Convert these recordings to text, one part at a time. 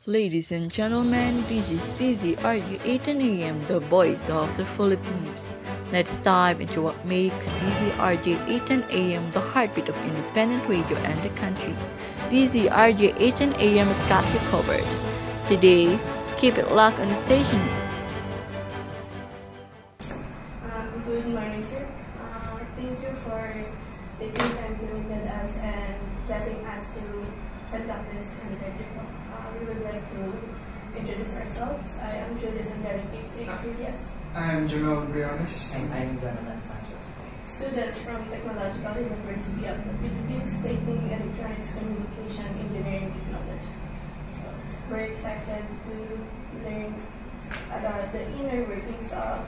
Ladies and gentlemen, this is DZRG 18 AM, the voice of the Philippines. Let's dive into what makes DZRG 18 AM the heartbeat of independent radio and the country. DZRG 18 AM has got you covered. Today, keep it locked on the station. Good morning, sir. Thank you for taking time to meet with us and letting us to conduct this interview. We would like to introduce ourselves. I am Julius Enrique. Yes. I am Jamal Briones. And I am Jonathan Sanchez. Students from Technological University of the Philippines taking Electronics Communication Engineering Technology. So, we're excited to learn about the inner workings of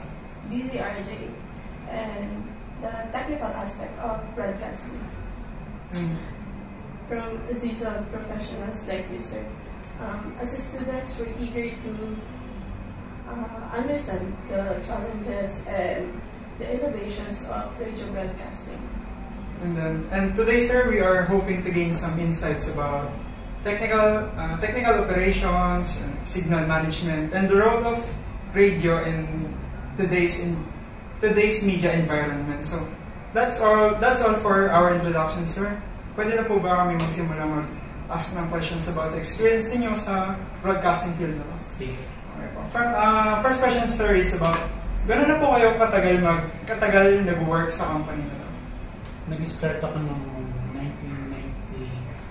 DZRJ and the technical aspect of broadcasting. From seasoned professionals like we, sir. As students, we're eager to understand the challenges and the innovations of radio broadcasting. And today, sir, we are hoping to gain some insights about technical operations, and signal management, and the role of radio in today's media environment. So that's all for our introduction, sir. Pwede na po ba kami magsimula mag-ask ng questions about the experience ninyo sa broadcasting field na? Sige. Okay po. First question, sir, is about gano'n na po kayo katagal nag-work sa company na? Nag-start ako noong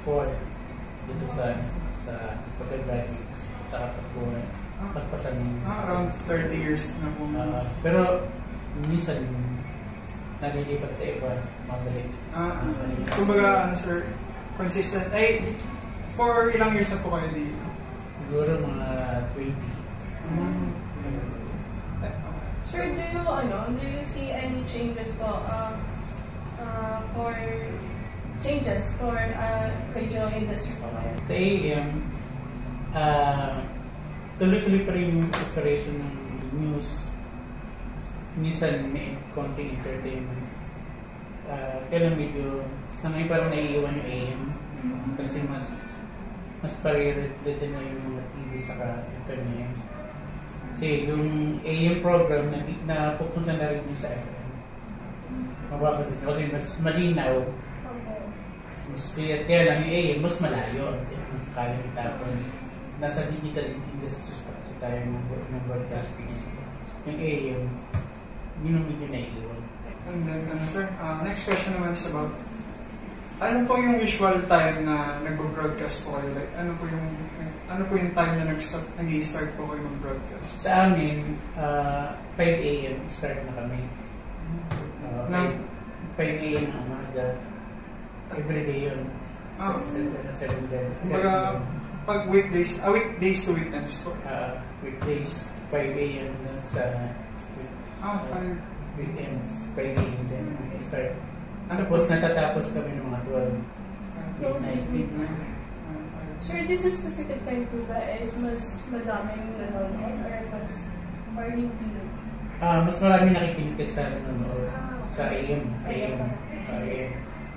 1994 dito sa pagka-graduate sa pagpasan. Around 30 years na po. Pero minsan nalilipat sa iba, mabalik. Kumbaga, sir, consistent. For ilang years na po kayo dito? Siguro mga 20. Sir, do you see any changes for radio industry po ngayon? Sa AM, tuloy-tuloy pa rin yung operation ng news. Minsan may konting entertainment. Kaya medyo sa ngayon parang naiiwan yung AM kasi mas pare-related na yung mga TV sa FM ngayon. Kasi yung AM program na pupunta na rin sa FM. Mababa kasi mas malinaw. Mas clear. Kaya lang yung AM mas malayo. Kaya itapon. Nasa digital industries pa kasi tayo ng broadcasting. Yung AM, yun yung medyo naiiwan. And then, sir, next question naman is about ano po yung usual time na nag-broadcast po kayo? Like, ano po yung time na nag-start po kayo mag-broadcast? Sa amin, 5 AM start na kami. 5 AM ang umaga. Everyday yun. 7 day. Kumbaga, pag weekdays to weekends po? Weekdays, 5 AM sa 5 weekends, 5 AM din start. Tapos natatapos kami ng mga 12 midnight. Sir, this is specific time po ba is mas madaming nanonood or hindi? Mas maraming nakikinig kasi sa nanonood sa AM.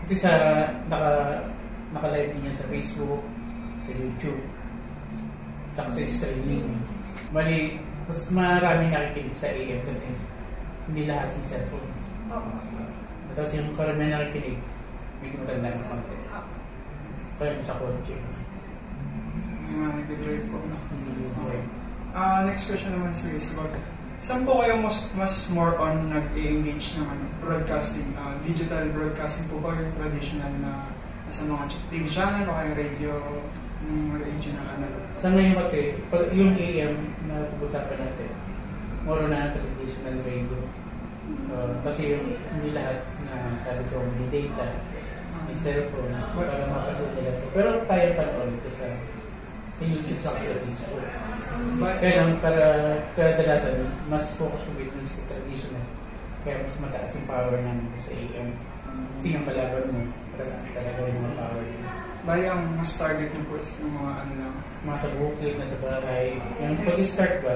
Kasi naka-live din yan sa Facebook, sa YouTube, saka sa streaming. Bali, mas maraming nakikinig sa AM kasi hindi lahat yung cellphone. Tapos yung karamihan nakikinig, may matanda ng konti. Kaya sa kotse. Nag-drive po. Next question naman, sir, is about saan po kayo mas more on nag-engage ng broadcasting? Digital broadcasting po ba yung traditional na sa mga TV channel o kaya radio ng analog? Sa ngayon kasi, yung AM na pag-usapan natin, more na traditional radio. Kasi yung hindi lahat na sabi ko may data, may cellphone, para mapanood nila ito. Pero kaya panoorin ito sa YouTube sa Facebook. Kaya para kadalasan, mas focus ko with music traditional. Kaya mas mataas yung power namin sa AM. Kasi yung kalaban mo, talaga yung mga power yun. Bali ang mas target niyo po yung mga ano lang? Mga sa bukid, nasa bahay. Yung pag-start ba,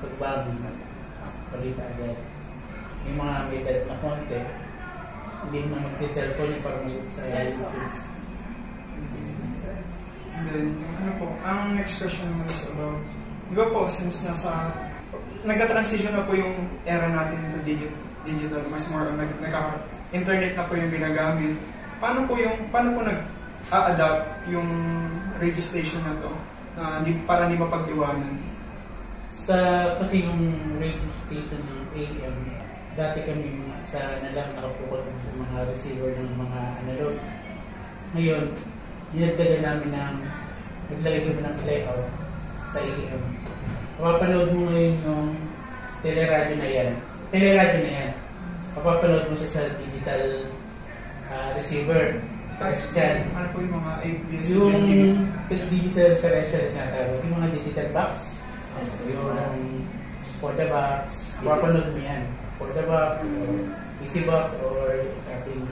pagbago, balita agad. Yung mga may edad na konti, hindi mo mag-cellphone yung parang sa YouTube. And then, ano po, ang next question naman is about, di ba po, since nagka-transition na po yung era natin into digital, mas more on nagka-internet na po yung ginagamit, paano po nag-a-adapt yung radio station na to, para hindi mapag-iwanan? Kasi yung radio station ng AM, dati kami nakapokus sa mga receiver ng mga analog. Ngayon, dinagdagan namin naglagay kami ng layout sa AM. Papapanood mo ngayon yung teleradyo na yan. Papapanood mo siya sa digital receiver. Ano po yung mga ABS? Yung digital terrestrial na tawag, yung mga digital box. Yung for the box, papanood mo yan. For the box, or easy box, or ating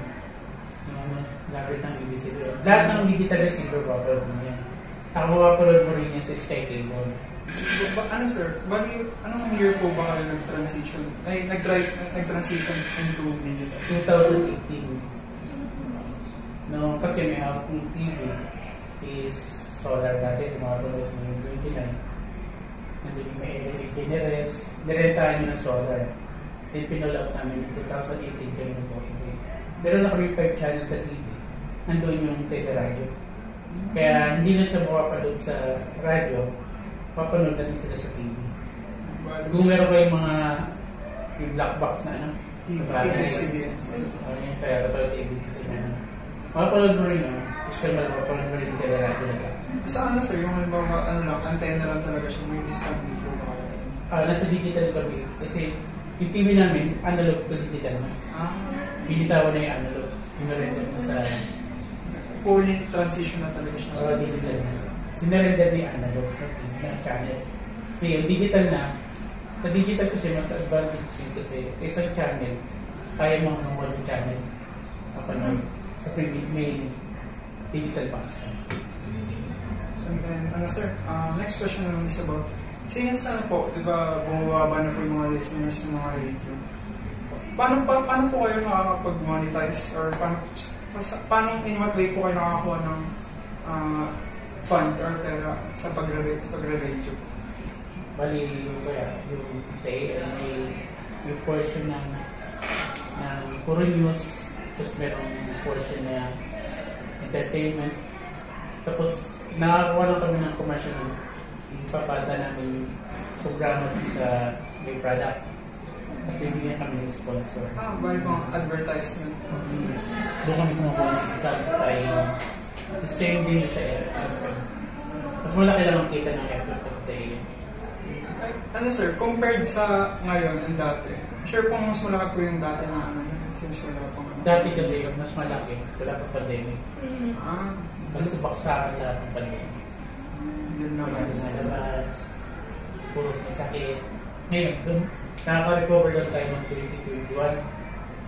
gamit ng EBC. Lahat ng digital receiver, papanood mo yan. Saka papanood mo rin yan sa Sky Cable. Ano sir, anong year po ba kayo nag-transition? Nag-transition into digital? 2018. No, kasi may akong TV is solar dati, tumawag mo yung 29. Nandun may LED generous, nirentahan nyo ng solar. Then pinull out namin in 2018 kami ng Pokemon. Meron na kami 5 channel sa TV. Nandun yung teleradyo. Kaya hindi na siya makapanood sa radyo, papanood na rin sila sa TV. Kung meron kayong mga yung black box na TV, ABS. Yung sa ABS na mapapanood mo rin mapapanood mo rin yung teleradyo na lang. Sa sir, yung halimbawa, antenna lang talaga siya, may discount dito ba? Nasa digital kami. Kasi yung TV namin, analog to digital na. Binitawan na yung analog. Sinurrender na sa fully transition na talaga siya. Digital na. Sinurrender na yung analog na channel. Ngayon, digital na. Sa digital kasi mas advantage yun kasi sa isang channel, kaya mo hanggang 1 channel. Kapanood. Sa may digital box. And then, sir, next question naman is about, since po, diba, bumababa na po yung mga listeners ng mga radio, paano po kayo nakakapag-monetize or paano in what way po kayo nakakakuha ng fund or pera sa pagre-radio? Bali, yung say, may portion ng puro news, tapos merong portion na entertainment. Tapos, nakakuha lang kami ng commercial na ipapasa namin yung programa sa may product. At bibigyan kami ng sponsor. Bali pang advertisement. Doon kami kumukuha ng itab sa iyo. The same din sa FM. Mas malaki lang ang kita ng FM sa iyo. Sir, compared sa ngayon and dati, sure po mas malaki po yung dati na since wala po. Dati kasi mas malaki, wala pa pandemic. Kasi baksakan lahat ng pandemic. Yun naman. Nalabas, puro may sakit. Ngayon, doon, nakaka-recover lang tayo ng 2021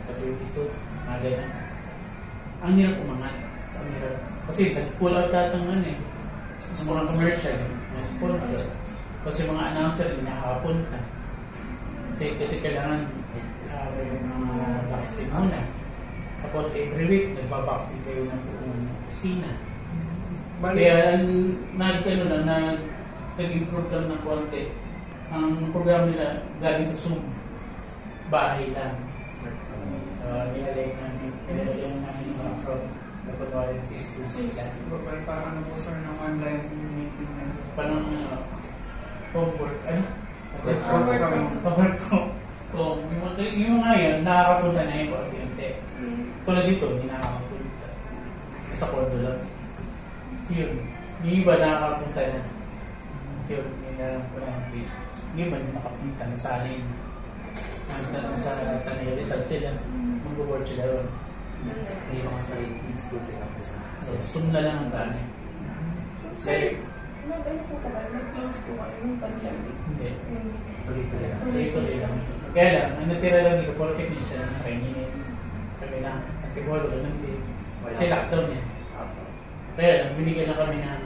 sa 22, mga ganyan. Ang hirap umangat. Ang hirap. Kasi nag-pull out lahat ng sa mga commercial, may sponsor. Kasi mga announcer, hindi nakakapunta. Kasi kailangan may mga vaccine muna. Tapos every week, nagbabaksin kayo ng buong kusina. Kaya nag-improve lang ng konti. Ang program nila galing sa Zoom. Bahay lang. Nilalagay namin yung mga from napagawa rin sa school sila. Parang po sir ng online meeting na. Parang homework. Homework ko. Yung mga yan, nakakapunta na yung konti-unti. Tulad dito, hindi nakakapunta. Sa kondo lang. Yun. Yung iba nakakapunta na. Yun, yung nalang po ng Facebook. Yung iba hindi nakapunta. Nasanay. Nasa Tanay Rizal sila. Mag-work sila ron. May mga sa institute lang. So, Zoom na lang ang dami. Sir, nag-ano po ka ba? Nag-close po kayo ng pandemic? Hindi. Tuloy-tuloy lang. Kaya lang, ang natira lang dito, puro technician sa kainin. Sabi na, antibolo, ganun din. Kasi lockdown yan. Kaya lang, binigyan na kami ng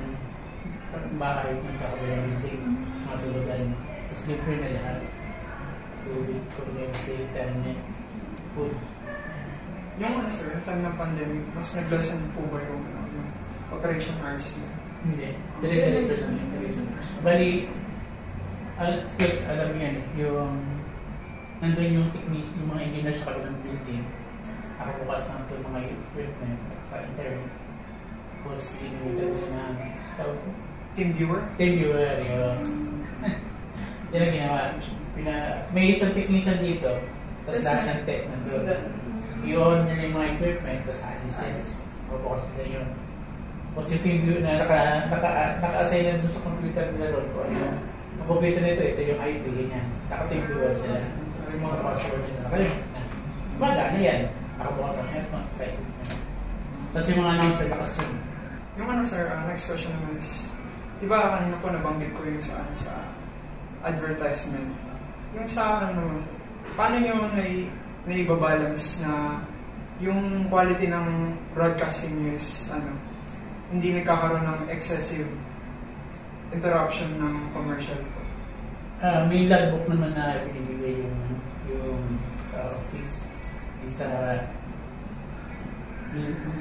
bahay sa kabilang building, mga tulugan. Tapos libre na lahat. Tubig, kuryente, internet, food. Yung sir, yung time ng pandemic, mas nag-lessen po ba yung operation hours? Hindi. Dire-diretso lang yung reason. Bali, alam mo yan, yung nandun yung technician, yung mga engineers sa kabilang building. Ako bukas na ito mga equipment sa internet. Tapos, inuwitan ko na tawag ko. Team viewer? Team viewer, yun. Yan ang ginawa. May isang technician dito, tapos lahat ng tech nandun. I-on niya yung mga equipment, tapos alis yan. Bubukas nila yun. Tapos yung team viewer na naka-assign na dun sa computer nila ron ko. Ang computer nito, ito yung IP, ganyan. Naka-team viewer sila. Yung mga password nila nakalimit na. Magana yan. Nakabukas ng headphones, kahit tapos yung mga announcer nakasunod. Yung ano sir, next question naman is, diba kanina po nabanggit ko yung sa advertisement. Yung sa ano naman sir, paano nyo naibabalance na yung quality ng broadcasting news, hindi nagkakaroon ng excessive interruption ng commercial po? May logbook naman na pinibigay yung sa office,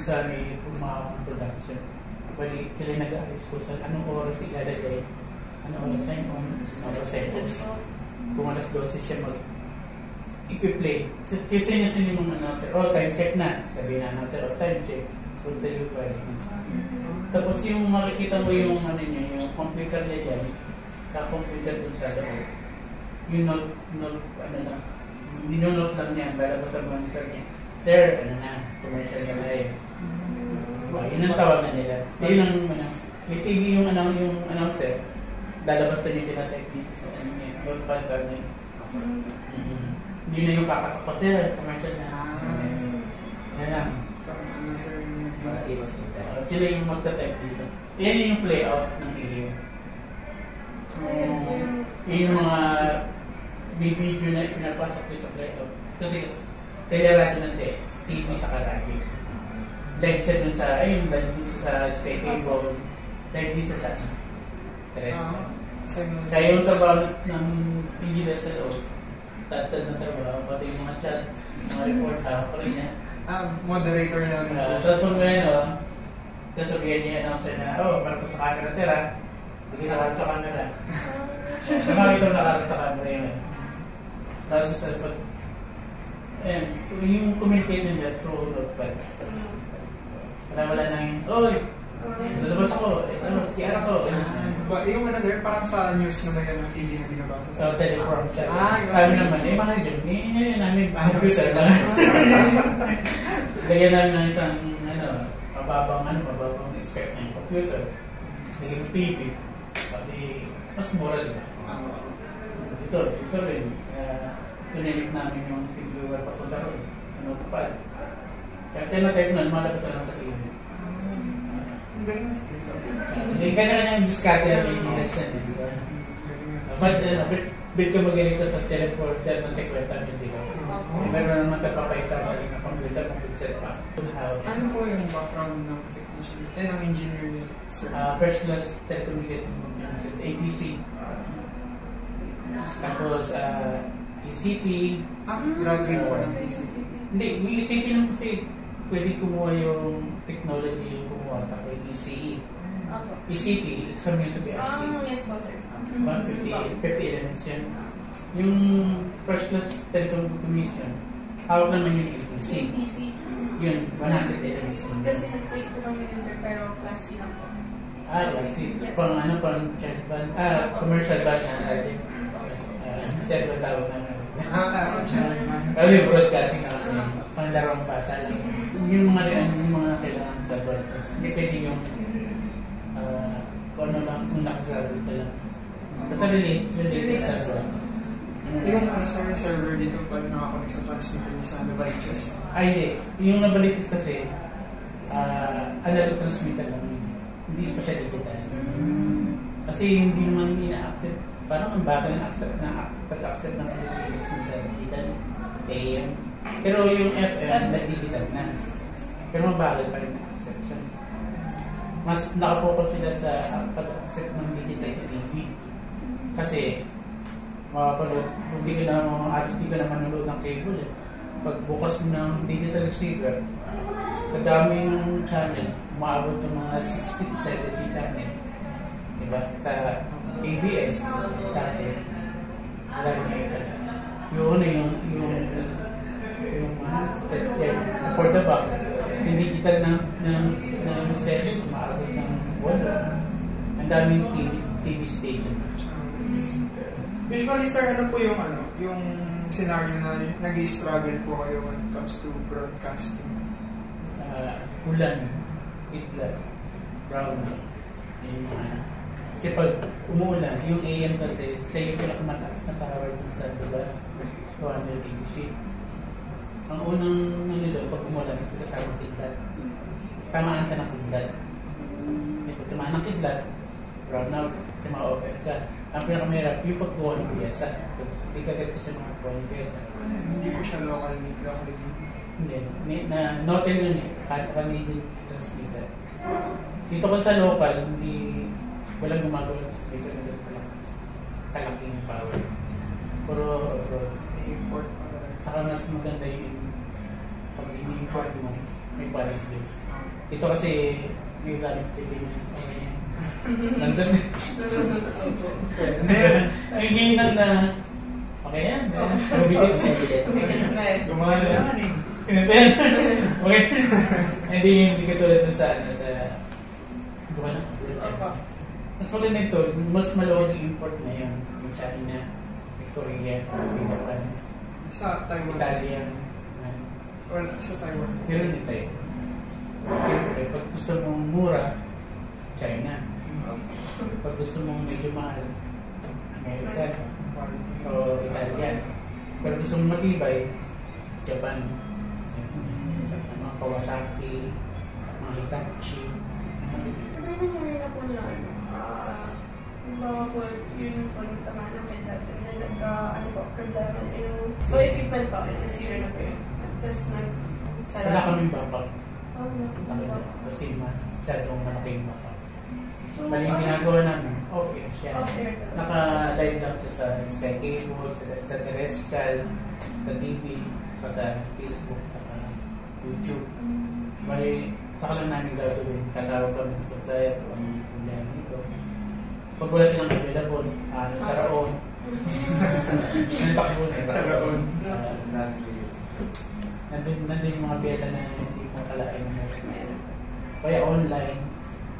sa may mga production. Bali, sila nag-aalis ko sa anong oras ilalagay, anong oras na yung oras na yung kung alas 12 siya mag-i-play. Sisinisin yung mga announcer, time check na. Sabihin na announcer, time check. Punta yung pwede. Tapos yung makikita mo yung yung computer niya dyan, sa computer dun sa loob. Yung note lang niya, para ko sa monitor niya. Sir, commercial na live. Yun ang tawagan nila. Yun ang, may TV yung announcer, lalabas na yung tinatake dito sa yung pantag na yun. Hindi na yung kakatok pa, sir, commercial na. Yan lang. Para iwas nito. Sila yung magta-type dito. Yan yung playout ng video. Yung mga video na pinapasok din sa playout. Kasi teleradyo na siya, TV sa karadyo. Live siya dun sa, live dito sa Sky Cable, live dito sa terrestrial. Kaya yung trabaho ng engineer sa loob, tatad na trabaho, pati yung mga chat, mga report, pa rin niya. Moderator na. Tapos ngayon, tapos sabihin niya announcer na, para po sa camera sir hindi nakakita sa camera. Namakita mo nakakita sa camera yun. Tapos yung communication niya through notepad. Wala na yung, lalabas ako, CR ako. Yung sir, parang sa news na may TV na binabasa. Sa teleprompter. Sabi naman, mahal yun. Ngayon namin, computer lang. Lagyan namin ng isang, mababang spec na yung computer. Lagyan ng TV. Pati, mas mura diba? Ito rin. Tunilik namin yung viewer papunta rin. Kapal. Kaya tinatype na, lumalabas na lang sa TV. Hindi ka na yung discarte na may English na, di ba? Bit ka magaling ka sa teleporter na 50 mil, di ba? Meron naman tapapay-tasas na computer kung set pa. Ano po yung background ng technician? Ng engineer niya, sir? First class telecommunication ATC. Tapos, ECT. Graduate po ng ECT. Hindi, yung ECT lang kasi pwede kumuha yung technology yung kumuha sa ECE. ECT, exam yun sa PRC. Yes po, sir. 50 elements yun. Yung first class telecommunication, hawak naman yung ATC. Yun, 100 elements yun. Kasi nag-take po kami din, sir, pero class C lang po. Class C. Pang child band, commercial band na natin. Child band tawag naman. Broadcasting na kasi. Panglarong pasal. Yung mga kailangan sa broadcast. Hindi pwede yung kung ano lang, kung nakagraduate ka lang. Basta related sa broadcast. Yung server dito pag nakakonect sa transmitter sa Novaliches? Hindi. Yung Novaliches kasi, analog transmitter lang yun. Hindi pa siya digital. Kasi hindi naman ina-accept. Parang ang bago ng pag-accept ng Novaliches sa digital AM. Pero yung FM, nag-digital na. Pero mabagal pa rin na-accept siya. Mas nakapokus sila sa pag-accept ng digital sa TV. Kasi, hindi ka na manunod ng cable. Pag bukas mo ng digital receiver, sa dami ng channel, umaabot ng mga 60 to 70 channel. Diba? Sa ABS, dati, wala rin ngayon. For the box, hindi kita ng sets, umaabot ng 8. Ang daming TV station. Usually, sir, ano po yung scenario na nag-i-struggle po kayo when it comes to broadcasting? Ulan, itlat, brown, kasi pag umuulan, yung AM kasi siya yung pinakamataas na tower dun sa diba, 280 feet. Ang unang doon, pag umuulan, kasama kidlat. Tamaan siya ng kidlat. Pag tamaan ng kidlat, brown out, kasi ma-offer ka. Ang pinakamahirap, yung pagkuha ng pyesa. Hindi ka agad kasi makakuha ng pyesa. Hindi po siya locally. Hindi. Notin yun eh. Canadian transmitter. Dito ko sa local, walang gumagawa ng transmitter na doon palakas. Kalaking power. Puro Import. saka mas maganda yung pag ini-import mo, may quality din. Dito kasi may galing din nandun. Ay, hinang na okay yan. Gumana naman eh. Okay. Hindi katulad dun sa gumana. Mas maganda ito, mas maluwag yung import na yun. Yung China, yung Korea, yung Japan, Sa Taiwan. Italian. Or sa Taiwan. Meron din tayo. Siyempre, pag gusto mong mura, China. Pag gusto mong medyo mahal, American o Italian. Pero gusto mong matibay, Japan. Mga Kawasaki, mga Hitachi. Pero nangyari na po na bawa po yung pagtama ng kidlat na problema yung equipment pa, nasira na po yun. Tapos nagsara. Wala kaming bapak. Wala. Kasi masyadong malaking bapak. Bali yung ginagawa namin, off-air siya. Naka-live lang siya sa Sky Cable, sa terrestrial, sa TV, sa Facebook, sa YouTube. Bali, saka lang namin gagawin. Tatawag kami sa supplier kung ano yung problema nito. Pag wala silang available, sa raon. Takbo na. Taraon. Nandun yung mga pyesa na hindi mo kalain mo. Kaya online.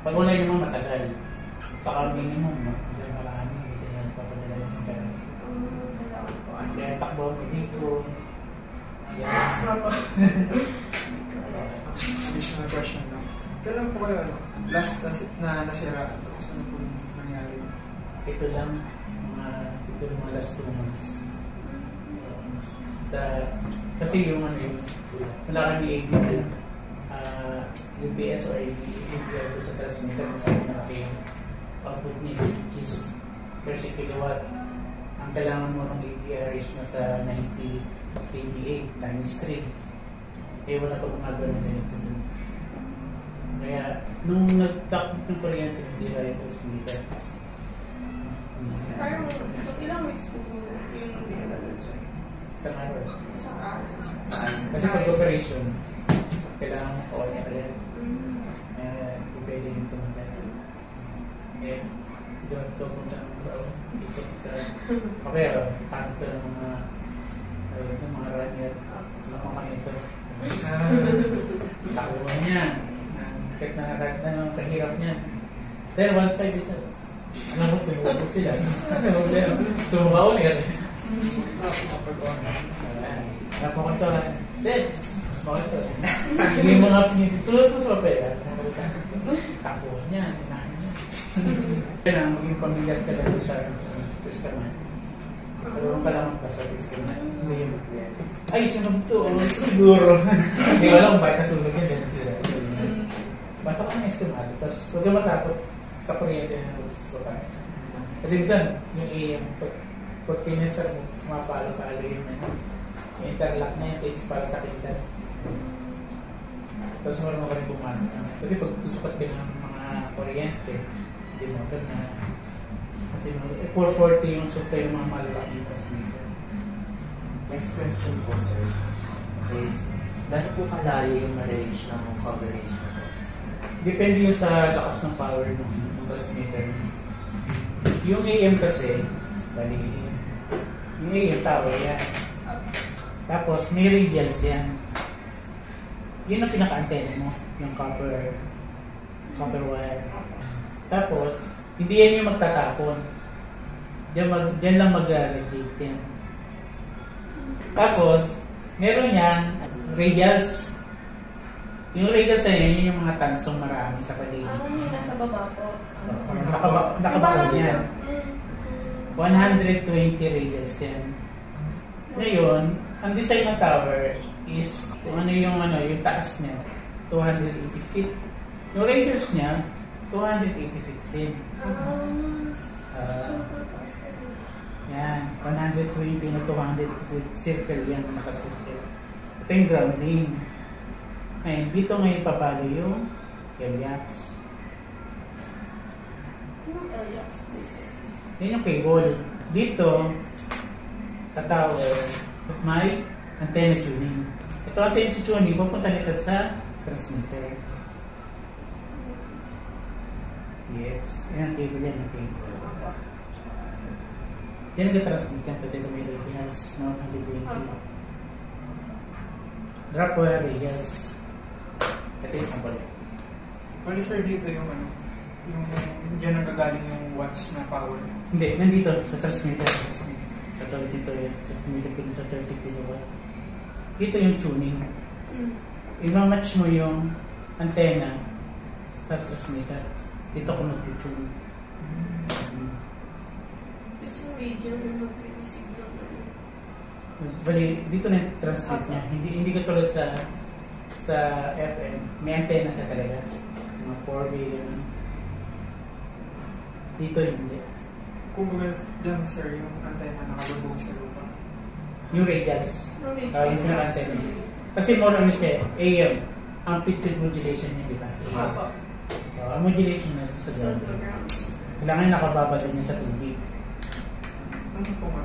Pag online naman matagal. Saka minimum, marami. Kasi yan, papadala yung sa parents. Kaya takbo mo dito. Additional question lang. Kailan po kayo last na nasiraan ito? Saan po nangyari? Ito lang, siguro mga last 2 months. Kasi yung wala kami ABL, UPS or ABL sa transmitter, sa malaki yung output niya, which is 30 kilowatt. Ang kailangan mo ng ABR is nasa 90 kVA times 3. Wala pa gumagawa ng ganito dun. Kaya, nung nag-top ng kuryente, nasira yung transmitter. Parang, so ilang weeks po yung ginagawa siya? Isang araw. Isang araw. Kasi pag-operation, kailangan mo ko niya ulit. Hindi pwede yung tumatay. Doon ko punta ng brown. Ikot ka. Okay, paano ka ng mga runner. Mga ito. Takuha niya. Kahit na kahirap niya. Pero 1.5 isa. Alam mo, tumulog sila. Sumuha ulit. Alam mo ito. Then, bakit ito? Hindi mo nga pinitid. Sunod ko sa pera. Takuha niya. Kaya maging pamilyar ka lang sa system. Pero ka lang ka sa system na. Ay, sunod ito. Siguro. Hindi ko alam bakit nasunod yan. Then sila. Basta ka ng estimate. Tapos huwag ka matapot sa kuryente na nagsusukan. Kasi minsan, yung AM, pag pinesar mo, mapalo-palo yun na. Yung interlock na yun, it's para sa kita. Tapos marunong ka rin pumasok. Kasi pag susukat ka ng mga kuryente, hindi mo ka na. Kasi 440 yung supply ng mga malalaking transmitter. Next question po, sir, is gano'n po kalayo yung ma-reach ng coverage na po? depende yun sa lakas ng power ng transmitter. Yung AM kasi, bali, yung AM tower yan. Tapos may radials yan. Yun ang pinaka-antenna mo, yung copper wire. Tapos, hindi yan yung magtatapon. Diyan lang mag-radiate yan. Tapos, meron yan, radials. Yung radials na yun, yung mga tansong marami sa paligid. Yung nasa baba po. Nakabakal yan. 120 radials yan. Ngayon, ang design ng tower is yung taas niya, 280 feet. Yung radius niya, 280 feet din. Yan, 120 na 200 feet circle yan, nakasircle. Ito yung grounding. Ngayon, dito ngayon papalo yung LYACs. Yung LYACs po, sir. Yan yung cable. Dito, sa tower, may antenna tuning. Ito antenna tuning, pupunta nito sa transmitter. Yes, yan ang cable yan, ang cable. Yan ang transmit yan kasi ito may radials, no? 120. Drop wire radials. Ito yung sample. Pwede sir dito yung diyan nagagaling yung watts na power. Hindi, nandito sa transmitter. Katulad dito yung transmitter ko sa 30 kW. Dito yung tuning. I-match mo yung antenna sa transmitter. Dito ko mag-tune. Kasi yung radio yung mag-signal. Bali, dito na yung transmit niya. Hindi katulad sa FM. May antenna sa talaga. Mga 4B yun. Dito hindi. Kung baga dyan sir, yung antenna nakalubog sa lupa. Yung radials. Yung sinaka-antenna. Kasi more on siya, AM. Amplitude modulation niya, di ba? AM. Ang modulation niya sa ground. Kailangan nakababa din niya sa tubig. Ano po nga?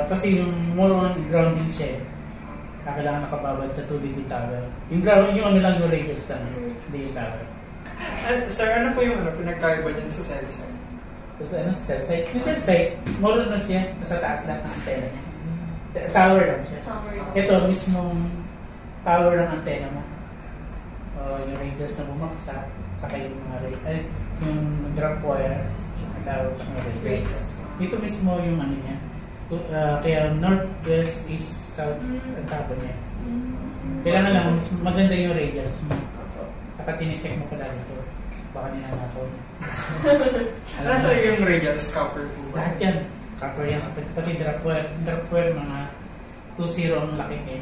Kasi yung more on grounding siya, kailangan nakababad sa tubig yung tower. Yung ground, yung lang yung radials lang, hindi yung tower. Sir, ano po yung pinagkaiba dyan sa cell site? Kasi cell site? Yung cell site, more on siya, nasa taas lahat ng antenna niya. Tower lang siya. Ito, mismong tower ng antenna mo. Yung radials na bumaksak, saka yung mga yung drop wire, yung tawag sa mga radials. Dito mismo yung ano niya. Kaya northwest is south ang tapo niya. Kailangan lang maganda yung radials mo. Dapat tine-check mo pala dito. Baka ninanakaw. Nasa yung radials copper po ba? Lahat yan. Copper yan. Pati drop wire. Drop wire mga 2-0 ang laki niya.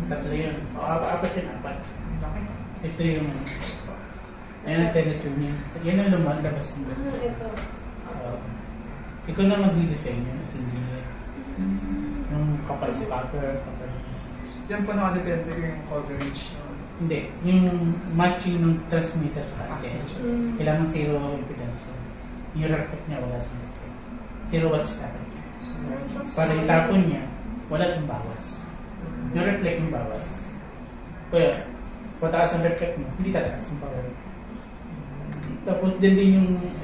Tatlo yun. Apat yun. Apat. Ito yung ayan ang teletuning. Yan ang lumalabas mo. Ito. Ikaw na mag-design yun. Assembly yun. Yung kapal sa copper. Yan po nakadepende yung coverage. Hindi. Yung matching ng transmitter sa antenna. Kailangan 0 impedance yun. Yung reflect niya wala sa meter. 0 watts tapon niya. Para yung tapon niya, wala sa bawas. Yung reflect yung bawas. Kaya, pataas ang reflect mo, hindi tataas yung power. Tapos din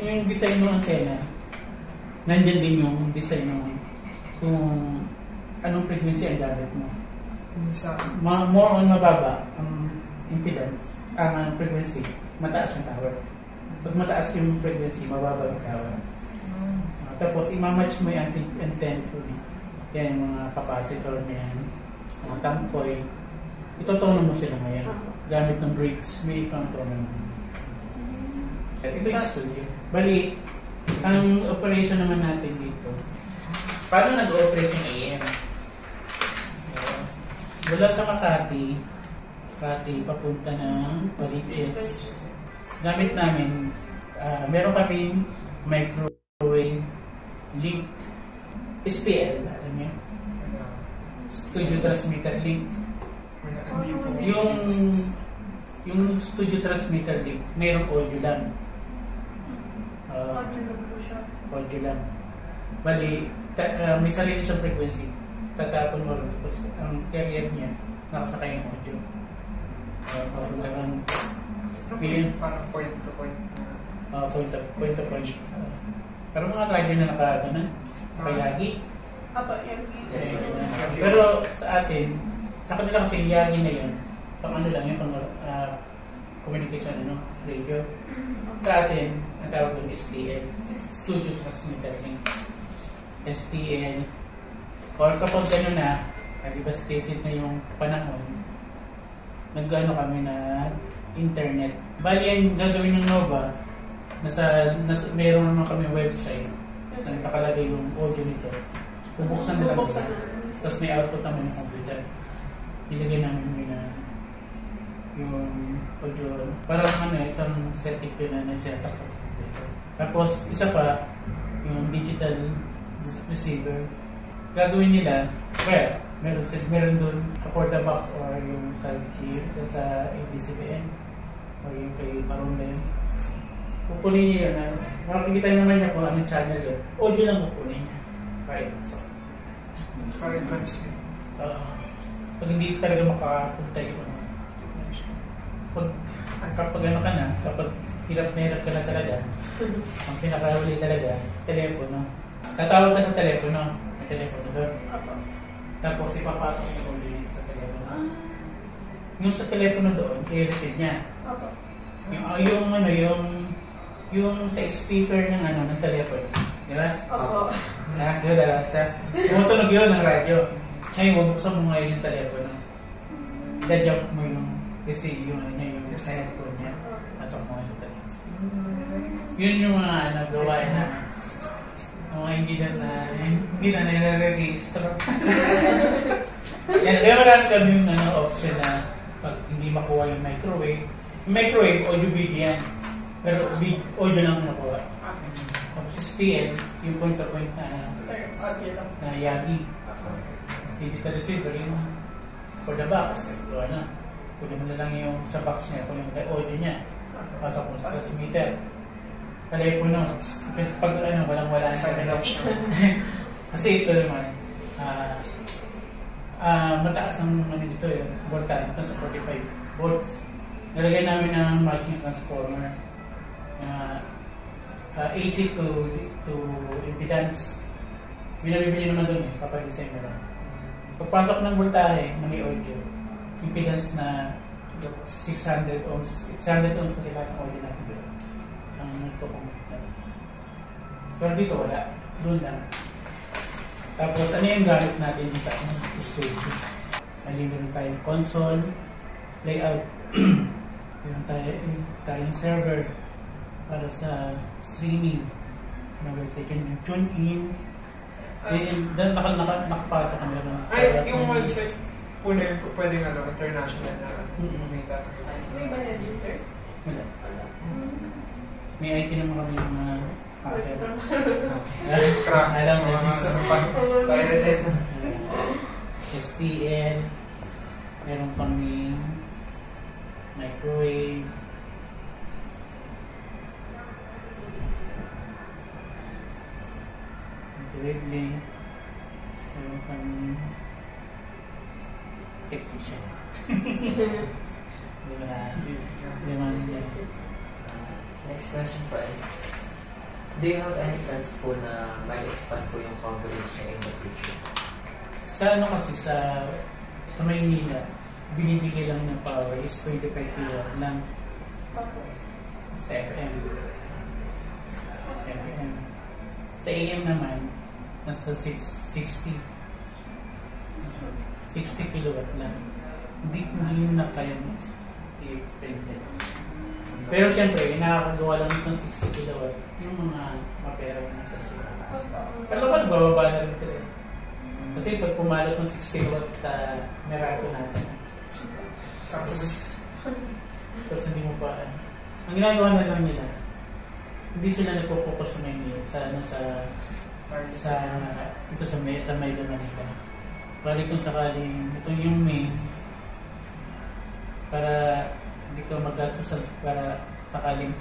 yung design ng antenna, nandiyan din yung design ng kung anong frequency ang gamit mo. More on mababa ang impedance, ang frequency, mataas yung tower. Pag mataas yung frequency, mababa yung tower. Tapos imamatch mo yung antenna ko. Yan yung mga capacitor na yan, mga tampoy. Itotono mo sila ngayon. Gamit ng bricks, may ipang-tono mo. Ito yung studio. Bali, ang operation naman natin dito, paano nag-operate yung AM? Mula sa Makati papunta ng Palites. Gamit namin, meron kaming microwave link STL, alam niyo? Studio Transmitter Link. Yung studio transmitter link, mayroong audio lang. Audio lang. Bali, may sarili siyang frequency. Tatapon mo rin. Tapos ang carrier niya, nakasakay yung audio. Ano po Yun. yung parang point to point na? Point to point. Pero mga radio na nakayagi. Apo, yung Pero sa atin, sa kanila kasi yagi na yun, pang ano lang yun, pang communication, radio. Sa atin, ang tawag doon STL, Studio Transmitter Link. STL. Or kapag gano'n na, di ba stated na yung panahon, nag-ano kami na internet. Bali yung gagawin ng Nova, meron naman kami website na nakalagay yung audio nito. Bubuksan nila. Tapos may output naman yung computer. Ilagay namin yung audio. Parang isang setting yun na naisetak sa computer. Tapos isa pa, yung digital receiver. Gagawin nila, meron doon for the box or yung sa ABCBN or yung kay Barone. Kukunin niya yun. Makikita naman niya kung anong channel yun. Audio lang kukunin niya. Kahit transmit. Pag hindi talaga makapunta yun. Kapag ano ka na, kapag hirap na hirap ka na talaga, ang pinakahuli talaga, telepono. Tatawag ka sa telepono. May telepono doon. Tapos ipapasok mo ulit sa telepono. Yung sa telepono doon, i-receive niya. Yung sa speaker ng telepono. Di ba? Opo. Tumutunog yun ng radyo. Ngayon, bubuksan mo ngayon yung telepono. I-jump mo yung receive yung telepono niya. Pasok mo ngayon sa telepono. Yun yung mga gawain na hindi na nire-register. Yan, kaya marami kami yung option na pag hindi makuha yung microwave. Yung microwave, audio video yan. Pero audio lang nakuha. Tapos STL, yung point-to-point na yagi. Digital receiver, yung for the box. So, kunin mo na lang yung sa box niya, kunin mo yung audio niya. Pasok mo sa transmitter. Telepono. Kasi pag walang-wala na kasi ito naman, mataas ang dito voltage, ito sa 45 volts. Nalagay namin ng matching transformer. AC to impedance. Binabibili naman doon kapag design mo lang. Pagpasok ng voltahe na may audio, impedance na 600 ohms. 600 ohms kasi lahat ng audio natin doon. Ang nagpo-computer. Pero dito wala. Doon lang. Tapos ano yung gamit natin sa studio? Meron tayong console, layout. Meron tayong server para sa streaming. Meron tayong tune in. Then nakapasok ka naman. Yung website po na yun, pwedeng international na kumita. May ba na dito, sir? Wala. May IT naman kami yung hacker. Crack. Alam mo, pirated. STL. Meron kami microwave. Microwave link. Meron kami technician. Next question po is, do you have any plans po na mag-expand po yung coverage niya in the future? Sa sa Maynila, binibigay lang ng power is 25 kilowatt lang sa FM. Sa AM naman, nasa 60 kilowatt lang. Hindi yun na kaya i-expand yan. Pero siyempre, nakakagawa lang ng 60 kilowatt yung mga mapera na sa sulat. Pero kapag bababa na rin sila. Kasi pag pumalot ng 60 kilowatt sa Meralco natin, tapos hindi mo pa, ang ginagawa na lang nila, hindi sila nagpo-focus sa Maynila, ito sa Milo Manila. Balik kung sakaling ito yung main, para hindi ka magastos para sakaling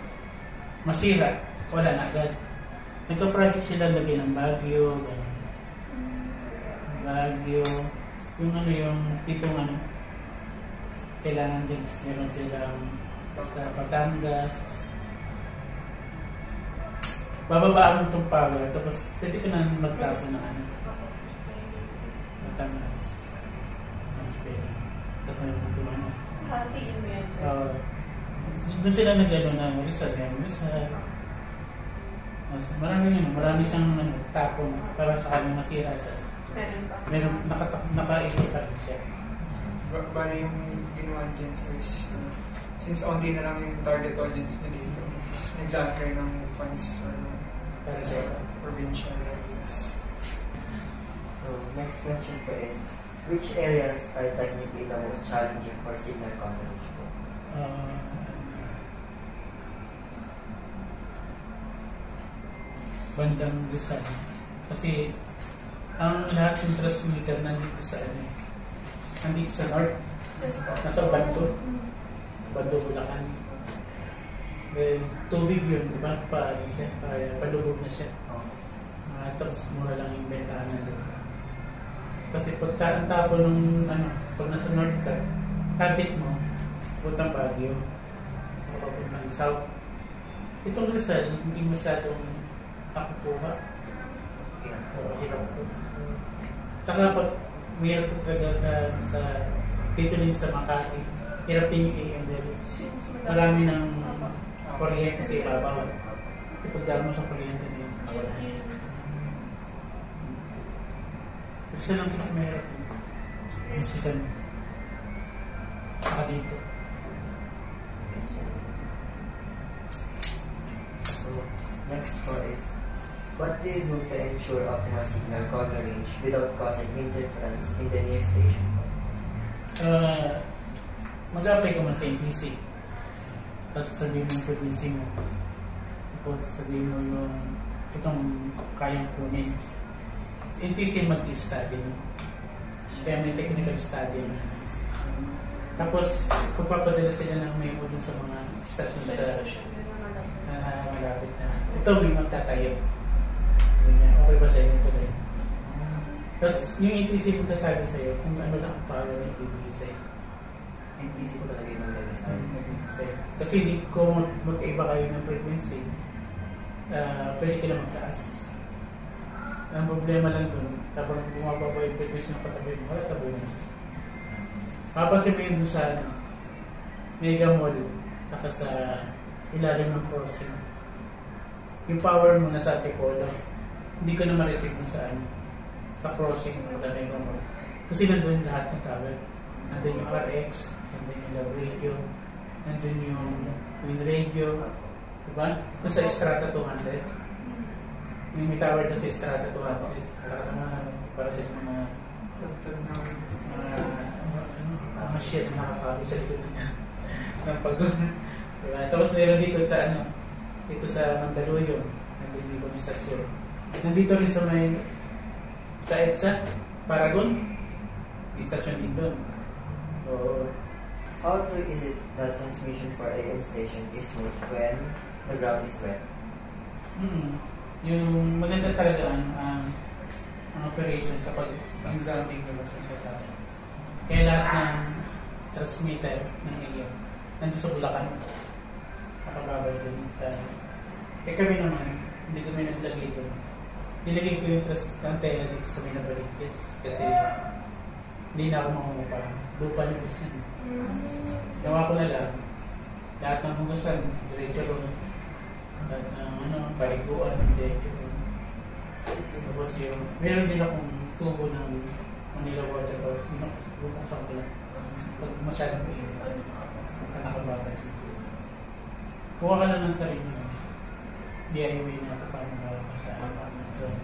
masira, wala na agad. Nagka-project sila lagay ng Baguio, yung tipong kailangan din meron silang sa Batangas. Bababaan mo itong power, tapos pwede ka na magtapo ng ano. Batangas. Tapos may mga ano. Happy in yan, sir. Doon sila nag-ano na Rizal. Marami siyang tapon para sa kanya masira. Meron pa. Meron, naka-ikot pa rin siya. Bali yung ginawa din is since only na lang yung target audience nyo dito, naglaan kayo ng funds para sa provincial levels. So, next question po is, which areas are technically the most challenging for signal coverage po? Bandang Rizal. Kasi ang lahat ng transmitter nandito sa north. Yes po. Nasa Bando. Bando, Bulacan. Then, tubig yun, di ba? Palubog na siya. Tapos mura lang yung bentahan na doon. Kasi pag saan tapo nung pag nasa north ka, kapit mo, puntang Baguio. So, papuntang south. Itong Rizal, hindi masyadong nakukuha. Hirap po. Saka pag mayroon po talaga sa dito din sa Makati, hirap din yung AM dahil marami ng kuryente sa ibabaw. Pag dahil mo sa kuryente na yun, kasi lang sa mayroon yung silan saka dito. So, next for is, what do you do to ensure optimal signal coverage without causing interference in the near station? Mag-apply ka man sa NTC. Tapos sasabihin mo yung frequency mo. Tapos sasabihin mo yung itong kayang kunin. NTC mag-study. Kaya may technical study. Tapos pagpapadala sila ng memo dun sa mga station sa malapit na. Ito may magtatayo. Okay ba sa inyo ito rin? Tapos yung NTC magkasabi sa'yo kung ano lang ang power na ibibigay sa'yo. NTC po talaga yung nag-design. Kasi hindi ko magkaiba kayo ng frequency, pwede ka lang magtaas. Ang problema lang dun, tapos bumababa yung frequency ng katabi mo, wala tabi mo siya. Mapansin mo yun dun sa Mega Mall, saka sa ilalim ng crossing. Yung power mo nasa Antipolo, hindi ko na ma-receive dun sa crossing ng Mega Mall. Kasi nandun lahat ng tower. Nandun yung RX, nandun yung Love Radio, nandun yung Wind Radio, diba? Doon sa Strata 200. May tower doon sa Strata 200. Para sa mga shit na nakakabi sa likod ng pag-doon. Diba? Tapos meron dito sa dito sa Mandaluyong, nandun yung istasyon. Nandito rin sa EDSA, Paragon, istasyon din doon. How true is it that transmission for AM station is smooth when the ground is wet? Yung maganda talaga ang operation kapag ang grounding na sa atin. Kaya lahat ng transmitter ng AM nandito sa Bulacan. Nakababay doon sa kami naman, hindi kami naglagay doon. Nilagay ko yung antena dito sa Minabalikis kasi hindi na ako mangungupa. Lupa ni Busan. Gawa ko na lang. Lahat ng hugasan, diretso ron. Lahat ng paiguan, diretso ron. Tapos yung, meron din akong tubo ng Manila Water Board. Buksan ko lang. Pag masyadong mainit, nakababay. Kuha ka lang ng sarili mo. DIY na ito paano gawin sa apartment zone.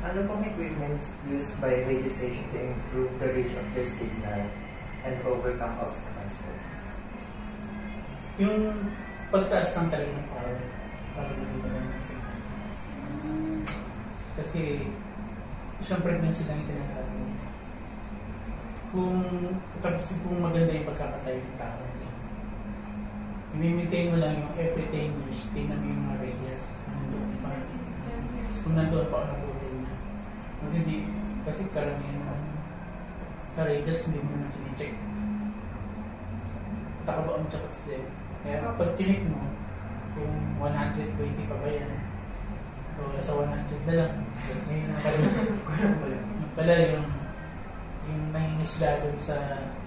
Ano pong equipments used by radio station to improve the reach of your signal and overcome obstacles? Yung pagtaas ng talaga ng power para dito lang ng signal. Kasi isang frequency lang yung tinatawag. Kung maganda yung pagkakatayo ng tao, i-maintain mo lang yung every 10 years, tingnan mo yung mga radius. Kung nandoon pa ako nabutin na. Kasi karamihan sa radius, hindi mo naman sinicheck. Takabaon siya kasi. Kaya pag tinik mo, kung 120 pa ba yan, o sa 100 na lang, may nakalimutan. Pala yung nangingisda doon sa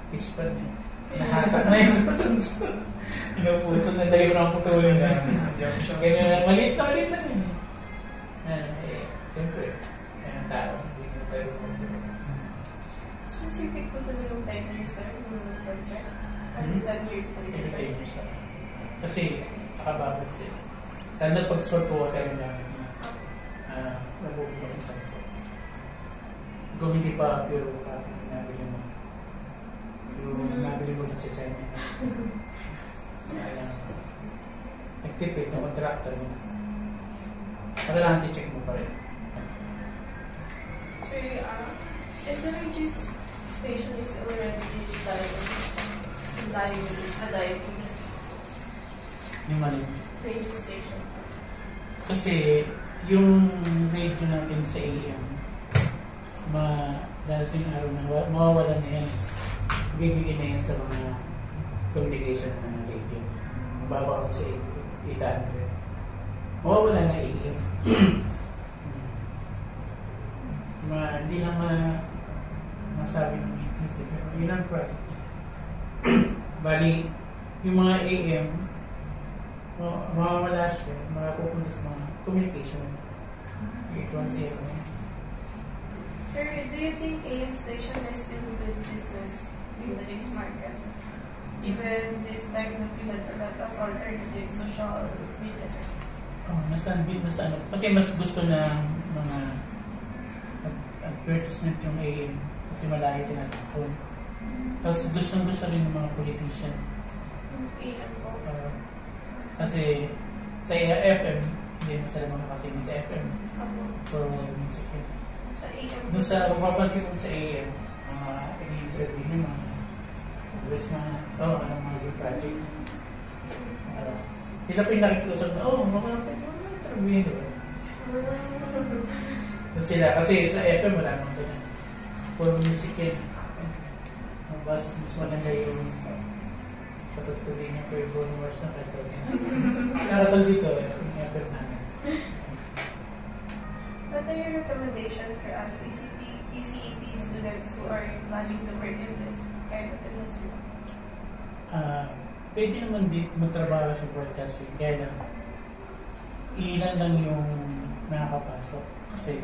fish pan eh. Nahatak na yung buttons. Pinuputol na tayo ng putulin na. Kaya maliit na yun. Siyempre, ang tao, hindi mo tayo putulin. Specific po ito yung 10 years na yung project. 10 years na yung project. Kasi, nakababot siya. Lalo pag salt water yung namin na nabubulok yung tanso. Kung hindi pa pure copy, nabili mo. Yung nabili mo lang sa China. Nagtipid ng contractor mo. Para lang i-check mo pa rin. So, is the Regis station is already alive in this Yung mali. Regis station? Kasi, yung radio natin sa AM, dadating araw na mawawalan na yan. Bibigyan na yan sa mga communication ng radio. Mababa ko sa 800. Mawawala na AM. Hindi lang masabi ng ETC. Yun ang project. Bali, yung mga AM, mawawala siya. Makapupunta sa mga communication. 810 na yan. Sir, do you think AM station is still good business in the next market? Even this time na we had a lot of alternative social media sources? Nasa ano. Kasi mas gusto ng mga advertisement yung AM kasi malayo tinatakon. Tapos gusto rin ng mga politician. AM po? Kasi sa FM, hindi mo sila makakasingin sa FM. For music. Sa AM? Doon sa, kung papansin mo sa AM, mga in-interview niyo, mga mga good project. Sila pa yung nakikiusap na, mga interview nyo. Sila, kasi sa FM wala naman ito na. For music yun. Mas maganda yung patutuloy niya for bonus na kasi. Nakatal dito, yung FM namin. What are your recommendation for us ECET students who are planning to work in this kind of industry? Pwede naman magtrabaho sa broadcasting. Kaya lang, ilan lang yung nakakapasok. Kasi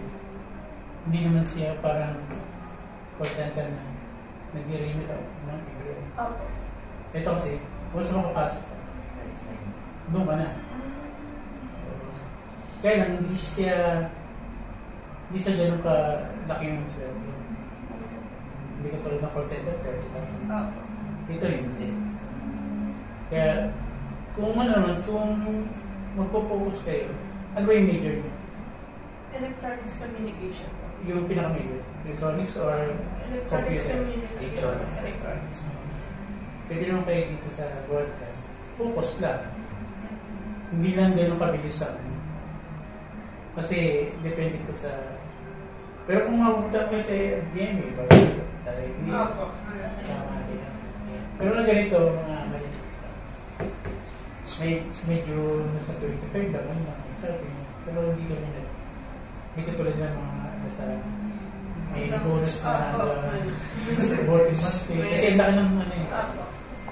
hindi naman siya parang call center na nag-remit ako. Ito kasi, once makapasok ka, doon ka na. Kaya lang, hindi siya ganun ka laki yung sweldo. Hindi ka tulad ng call center, 30,000. Ito hindi. Kaya, kung magpo-focus kayo, ano ba yung major niyo? Electronics communication. Yung pinaka-major? Electronics or Electronics computer? communication. Electronics. Pwede naman kayo dito sa broadcast. Focus lang. Hindi lang ganun kabilis sa akin. Kasi, depende ko sa... Pero kung mapunta ko sa GMA, bagay tayo. Pero na ganito, mga maliit. Medyo nasa 25 lang, pero hindi kami na. Hindi katulad ng mga nasa may bonus na supporting monthly. Kasi ang laki ng ano yun.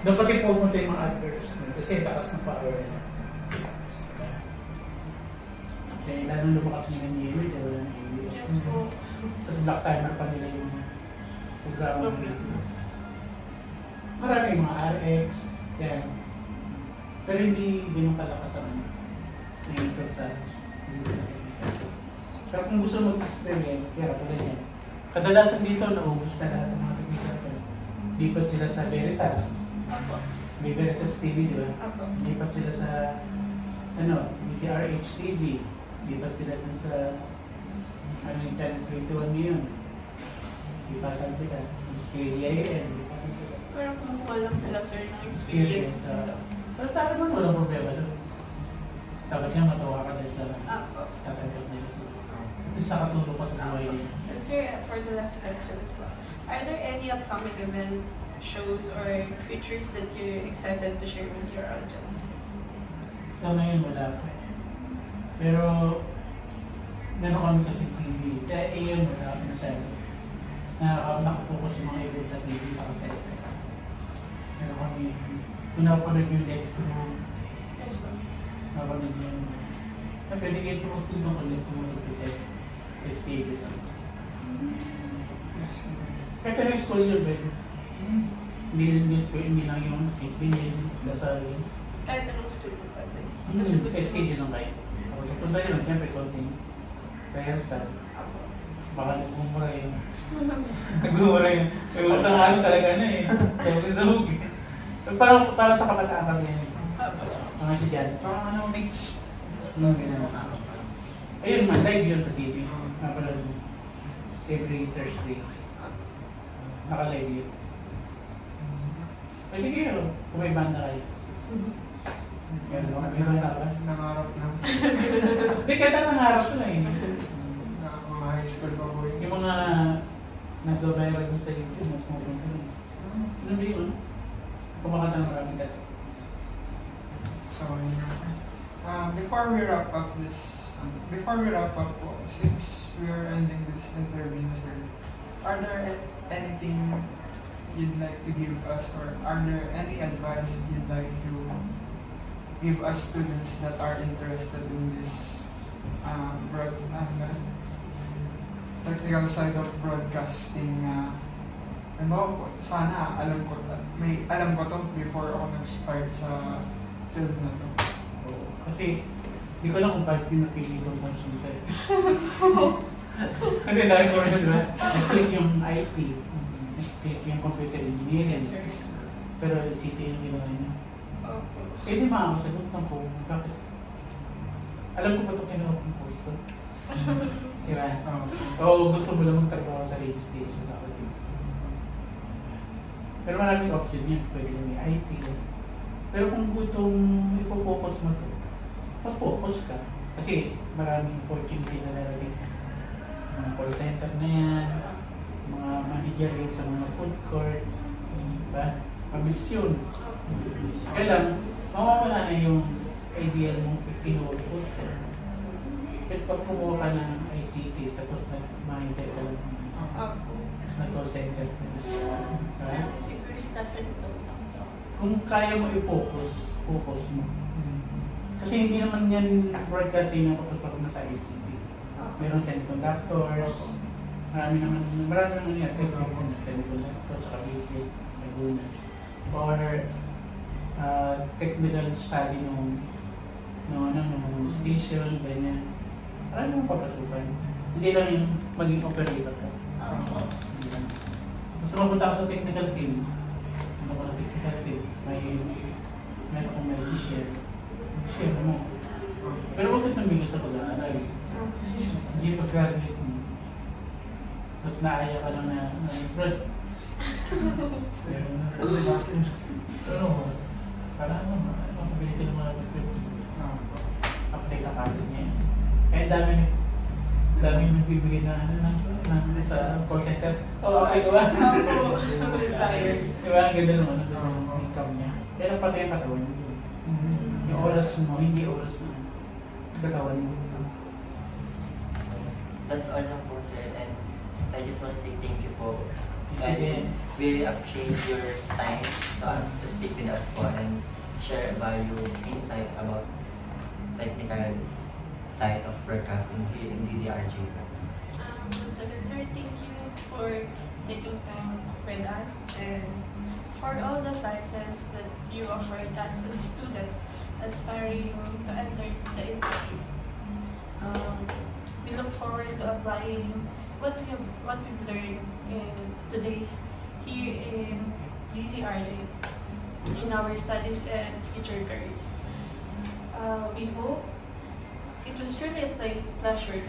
Doon kasi pumunta yung mga advertisement kasi ang lakas ng power na. Kaya lalong lumakas nila ng Yemi, dahil wala ng Yemi. Yes po. Tapos black timer pa nila yung programa ng ratings. Marami yung mga RX, kaya. Pero hindi ganun kalakas ang ito sa pero kung gusto mag-experience, kaya tulad yan. Kadalasan dito, naubos na lahat ng mga technical. Lipat sila sa Veritas. May Veritas TV, di ba? Lipat sila sa DCRH TV. Lipat sila dun sa yung Channel 21 ngayon. Lipatan sila. KDIN, lipatan sila. Pero kumukuha lang sila, sir, ng experience. Pero sa akin naman, walang problema doon. Dapat niya matawa ka dahil sa tatanggap na ito. Kasi sa katulong pa sa buhay niya. Sir, for the last questions po. Are there any upcoming events, shows, or features that you're excited to share with your audience? Sa ngayon wala pa. Pero, meron kami kasi TV. Sa AON wala masyado. Nakapokus yung mga events sa TV sa kasete. Meron kami, pinapanood yung Let's Grow. Yes, ma'am. Napanood yung, pwede kayo tumutulong ulit tumutulong SPA dito. Yes. Kahit na school yun, pwede. Hindi lang yung binil, dasal. Kahit anong student pwede. SK din lang kayo. Tapos punta nyo lang, siyempre, konting rehearsal. Baka nagmumura yun. Nagmumura yun. May utang talaga na eh. Sabi sa hugi. Parang sa kabataan kasi yun. Mga estudyante. Parang ano, mix. Ano ginagawa ako. Ayun man, live yun sa TV. Napalad mo. Every Thursday. Naka-live yun. Pwede kayo, kung may banda kayo. May banda ka? Nangarap na. Hindi, kahit na nangarap ko na eh. Mga high school pa po Yung mga nag-viral din sa YouTube, mas pumunta rin. Ano ba yun? Kumakanta ng maraming dati. So, before we wrap up po, since we are ending this interview, sir, are there anything you'd like to give us, or are there any advice you'd like to give us students that are interested in this technical side of broadcasting? Ano po, sana alam ko to before ako nag-start sa field na to. Kasi, hindi ko lang kung bakit pinapili itong consultant. Kasi dahil ko rin, diba? Nag-click yung IT, nag-click yung computer engineering. Pero CT yung ginawa niya. Pwede makakasagot ng po, bakit? Alam ko ba ito kinuha kong posto? Diba? O gusto mo lang magtrabaho sa radio station, sa radio station. Pero maraming option yan, pwede lang may IT. Pero kung gustong ipo-focus mo ito, mag-focus ka. Kasi maraming opportunity na narating. Mga call center na yan, mga manager rin sa mga food court, diba? Mabilis yun. Kaya lang, mawawala na yung ideal mong pinupos. Kahit pag kumuha ka ng ICT, tapos nag-manager ka lang. Tapos nag-call center ka na. Right? Siguro staff and Kung kaya mo i-focus, focus mo. Kasi hindi naman yan broadcasting na kapasok na sa ICT. Meron semiconductors, marami naman yan. Semiconductors, Cavite, Laguna. Or technical study nung station, ganyan. Marami mong papasukan. Hindi lang yung maging operator ka. Gusto mapunta ka sa technical team. Ano ko na technical team? Meron akong magiging share mo. Pero huwag ito namigil sa pag-aaral. Hindi pag-graduate mo. Tapos naaya ka lang na Brad. Pero parang mabili ka ng mga apply ka kagad niya. Kaya dami nagbibigay na sa call center. Okay ka ba? Diba? Ang ganda naman ang income niya. Pero pati yung katawan mo. Yung oras mo, hindi oras mo. Katawan mo. That's all lang po, sir. And I just want to say thank you po. And we really appreciate your time to speak with us po and share value insight about technical side of broadcasting here in DZRJ. So then, sir, thank you for taking time with us and for all the classes that you offered as a student aspiring to enter the industry. We look forward to applying what we've learned in today's here in DZRJ in our studies and future careers. We hope it was truly a pleasure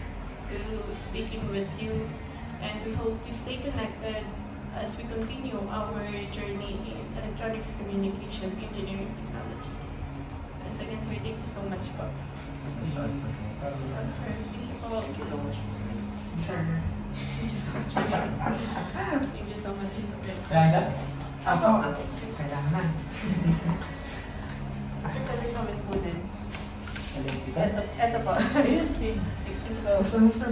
to speaking with you, and we hope to stay connected as we continue our journey in electronics communication engineering technology. Once again, sir, thank you so much po. That's all po, sir. Sir, thank you po. Thank you so much. Sir. Thank you so much. Thank you so much. Kaya Apo. Kailangan. Comment po din. Ito. Ito po. Sige, ito po. Sir,